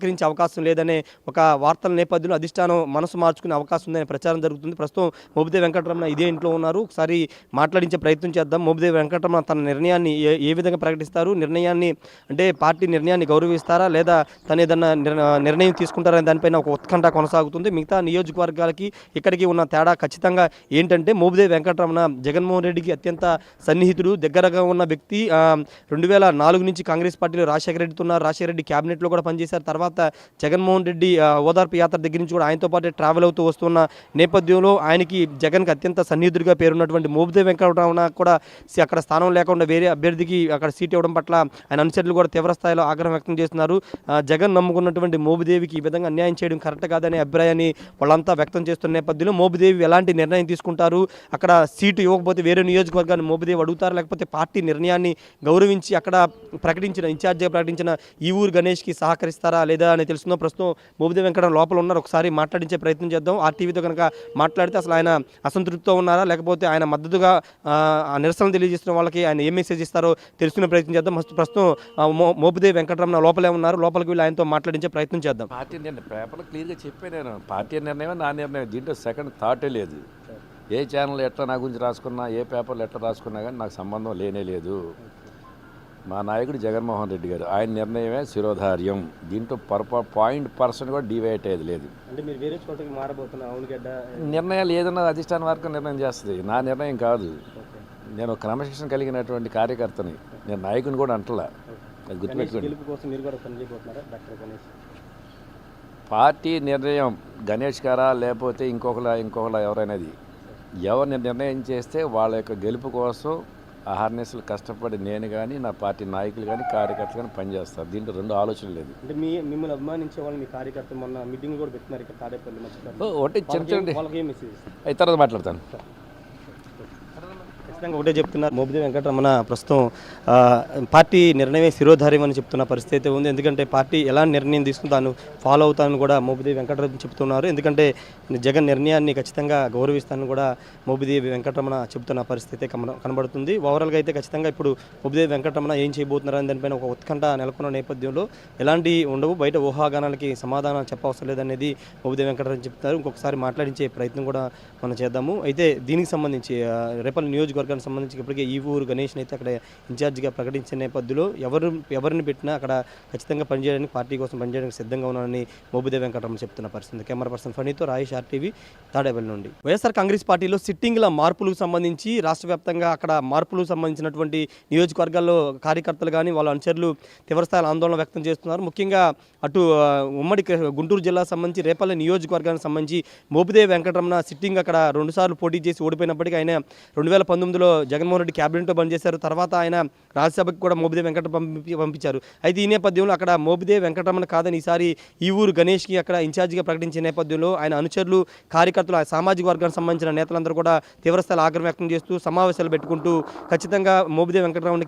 సహకరించే అవకాశం లేదనే ఒక వార్తల నేపథ్యంలో అధిష్టానం మనసు మార్చుకునే అవకాశం ఉందనే ప్రచారం జరుగుతుంది. ప్రస్తుతం మోపిదేవి వెంకటరమణ ఇదే ఇంట్లో ఉన్నారు. ఒకసారి మాట్లాడించే ప్రయత్నం చేద్దాం. మోపిదేవి వెంకటరమణ తన నిర్ణయాన్ని ఏ విధంగా ప్రకటిస్తారు? నిర్ణయాన్ని అంటే పార్టీ నిర్ణయాన్ని గౌరవిస్తారా లేదా తను ఏదన్నా నిర్ణయం తీసుకుంటారనే దానిపైన ఒక ఉత్కంఠ కొనసాగుతుంది. మిగతా నియోజకవర్గాలకి ఇక్కడికి ఉన్న తేడా ఖచ్చితంగా ఏంటంటే మోపిదేవి వెంకటరమణ జగన్మోహన్ రెడ్డికి అత్యంత సన్నిహితుడు, దగ్గరగా ఉన్న వ్యక్తి. 2004 నుంచి కాంగ్రెస్ పార్టీలో రాజశేఖర రెడ్డితో ఉన్నారు. రాజశేఖర రెడ్డి క్యాబినెట్లో కూడా పనిచేశారు. తర్వాత జగన్మోహన్ రెడ్డి ఓదార్పు యాత్ర దగ్గర నుంచి కూడా ఆయనతో పాటు ట్రావెల్ అవుతూ వస్తున్న నేపథ్యంలో ఆయనకి జగన్కి అత్యంత సన్నిహితుడిగా పేరున్నటువంటి మోపిదేవి వెంకటరమణ కూడా అక్కడ స్థానం లేకుండా వేరే అభ్యర్థికి అక్కడ సీట్ ఇవ్వడం పట్ల ఆయన అనుచరులు కూడా తీవ్ర స్థాయిలో ఆగ్రహం వ్యక్తం చేస్తున్నారు. జగన్ నమ్ముకున్నటువంటి మోపిదేవికి ఈ విధంగా అన్యాయం చేయడం కరెక్ట్ కాదనే అభిప్రాయాన్ని వాళ్ళంతా వ్యక్తం చేస్తున్న నేపథ్యంలో మోపిదేవి ఎలాంటి నిర్ణయం తీసుకుంటారు, అక్కడ సీటు ఇవ్వకపోతే వేరే నియోజకవర్గాన్ని మోపిదేవి అడుగుతారు, లేకపోతే పార్టీ నిర్ణయాన్ని గౌరవించి అక్కడ ప్రకటించిన ఇన్ఛార్జిగా ప్రకటించిన ఈ ఊరు గణేష్కి సహకరిస్తారా లేదా అని తెలుస్తుందో. ప్రస్తుతం మోపిదేవి వెంకటరమణ లోపల ఉన్నారు. ఒకసారి మాట్లాడించే ప్రయత్నం చేద్దాం. ఆర్టీవీతో కనుక మాట్లాడితే అసలు ఆయన అసంతృప్తితో ఉన్నారా లేకపోతే ఆయన మద్దతుగా నిరసన తెలియజేస్తున్న వాళ్ళకి ఆయన ఏ మెసేజ్ ఇస్తారో తెలుసుకునే ప్రయత్నం చేద్దాం. ప్రస్తుతం మోపిదేవి వెంకటరమణ లోపలే ఉన్నారు. లోపలికి వెళ్ళి ఆయనతో మాట్లాడించే ప్రయత్నం చేద్దాం. పార్టీ నిర్ణయం పేపర్లో క్లియర్గా చెప్పాను నేను. పార్టీ నిర్ణయమే నా నిర్ణయం. దీంట్లో సెకండ్ థాటే లేదు. ఏ ఛానల్ ఎట్లా నా గురించి రాసుకున్నా, ఏ పేపర్లు ఎట్లా రాసుకున్నా కానీ నాకు సంబంధం లేనే లేదు. మా నాయకుడు జగన్మోహన్ రెడ్డి గారు, ఆయన నిర్ణయమే శిరోధార్యం. దీంట్లో %% కూడా డివైట్ అయ్యేది లేదు. అంటే మీరు వేరే చోటకి మారబోతున్నారు అవునుగడ్డ నిర్ణయాలు ఏదన్నా అధిష్టాన వర్గం నిర్ణయం చేస్తుంది, నా నిర్ణయం కాదు. నేను క్రమశిక్షణ కలిగినటువంటి కార్యకర్తని, నేను నాయకుని కూడా అంటలా. అది గుర్తుపెట్టుకోండి. పార్టీ నిర్ణయం గణేష్ గారా లేకపోతే ఇంకొకలా ఎవరైనాది ఎవరిని నిర్ణయం చేస్తే వాళ్ళ యొక్క గెలుపు కోసం అహర్నిశలు కష్టపడి నేను కానీ నా పార్టీ నాయకులు కానీ కార్యకర్తలు కానీ పనిచేస్తారు. దీంట్లో రెండు ఆలోచన లేదు. అంటే మిమ్మల్ని అభిమానించే వాళ్ళు మీ కార్యకర్తలు మొన్న మీటింగ్ కూడా పెట్టినారు ఇక్కడ తాడేపల్లి. ఒకటి తర్వాత మాట్లాడతాను. ఖచ్చితంగా ఒకటే చెప్తున్నారు. మోపిదేవి వెంకటరమణ ప్రస్తుతం పార్టీ నిర్ణయమే శిరోధార్యం అని చెప్తున్న పరిస్థితి అయితే ఉంది. ఎందుకంటే పార్టీ ఎలా నిర్ణయం తీసుకుని తాను ఫాలో అవుతానని కూడా మోపిదేవి వెంకటరమణ చెప్తున్నారు. ఎందుకంటే జగన్ నిర్ణయాన్ని ఖచ్చితంగా గౌరవిస్తానని కూడా మోపిదేవి వెంకటరమణ చెబుతున్న పరిస్థితి కనబడుతుంది. ఓవరాల్గా అయితే ఖచ్చితంగా ఇప్పుడు మోపిదేవి వెంకటరమణ ఏం చేయబోతున్నారని దానిపైన ఒక ఉత్కంఠ నెలకొన్న నేపథ్యంలో ఎలాంటి ఉండవు, బయట ఊహాగానాలకి సమాధానం చెప్పవసరం లేదనేది మోపిదేవి వెంకటరమణ చెప్తున్నారు. ఇంకొకసారి మాట్లాడించే ప్రయత్నం కూడా మనం చేద్దాము. అయితే దీనికి సంబంధించి రేపల్లి నియోజకవర్గానికి సంబంధించి ఇప్పటికే ఈ ఊరు గణేష్ అయితే అక్కడ ఇన్ఛార్జిగా ప్రకటించిన నేపథ్యంలో ఎవరిని పెట్టినా అక్కడ ఖచ్చితంగా పనిచేయడానికి, పార్టీ కోసం పనిచేయడానికి సిద్ధంగా ఉన్నానని మోపిదేవి వెంకటరమణ చెప్తున్న పరిస్థితి. Camera person ఫణితో Rayesh, RTV, Tadepalli నుండి. వైఎస్ఆర్ కాంగ్రెస్ పార్టీలో సిట్టింగ్ల మార్పులకు సంబంధించి రాష్ట్ర వ్యాప్తంగా అక్కడ మార్పులకు సంబంధించినటువంటి నియోజకవర్గాల్లో కార్యకర్తలు కానీ వాళ్ళ అనుచరులు తీవ్రస్థాయిలో ఆందోళన వ్యక్తం చేస్తున్నారు. ముఖ్యంగా అటు ఉమ్మడి గుంటూరు జిల్లాకు సంబంధించి రేపల్లి నియోజకవర్గానికి సంబంధించి మోపిదేవి వెంకటరమణ సిట్టింగ్ అక్కడ 2 సార్లు పోటీ చేసి ఓడిపోయినప్పటికీ ఆయన 2019లో జగన్మోహన్ రెడ్డి క్యాబినెట్లో పనిచేశారు. తర్వాత ఆయన రాజ్యసభకు కూడా మోపిదేవి వెంకటరమణ పంపించారు. అయితే ఈ నేపథ్యంలో అక్కడ మోపిదేవి వెంకటరమణ కాదని ఈసారి ఈ ఊరు గణేష్కి అక్కడ ఇన్ఛార్జిగా ప్రకటించిన నేపథ్యంలో ఆయన అనుచరులు, కార్యకర్తలు, సామాజిక వర్గానికి సంబంధించిన నేతలందరూ కూడా తీవ్రస్థాయిలో ఆగ్రహం వ్యక్తం చేస్తూ సమావేశాలు పెట్టుకుంటూ ఖచ్చితంగా మోపిదేవి వెంకటరమణకి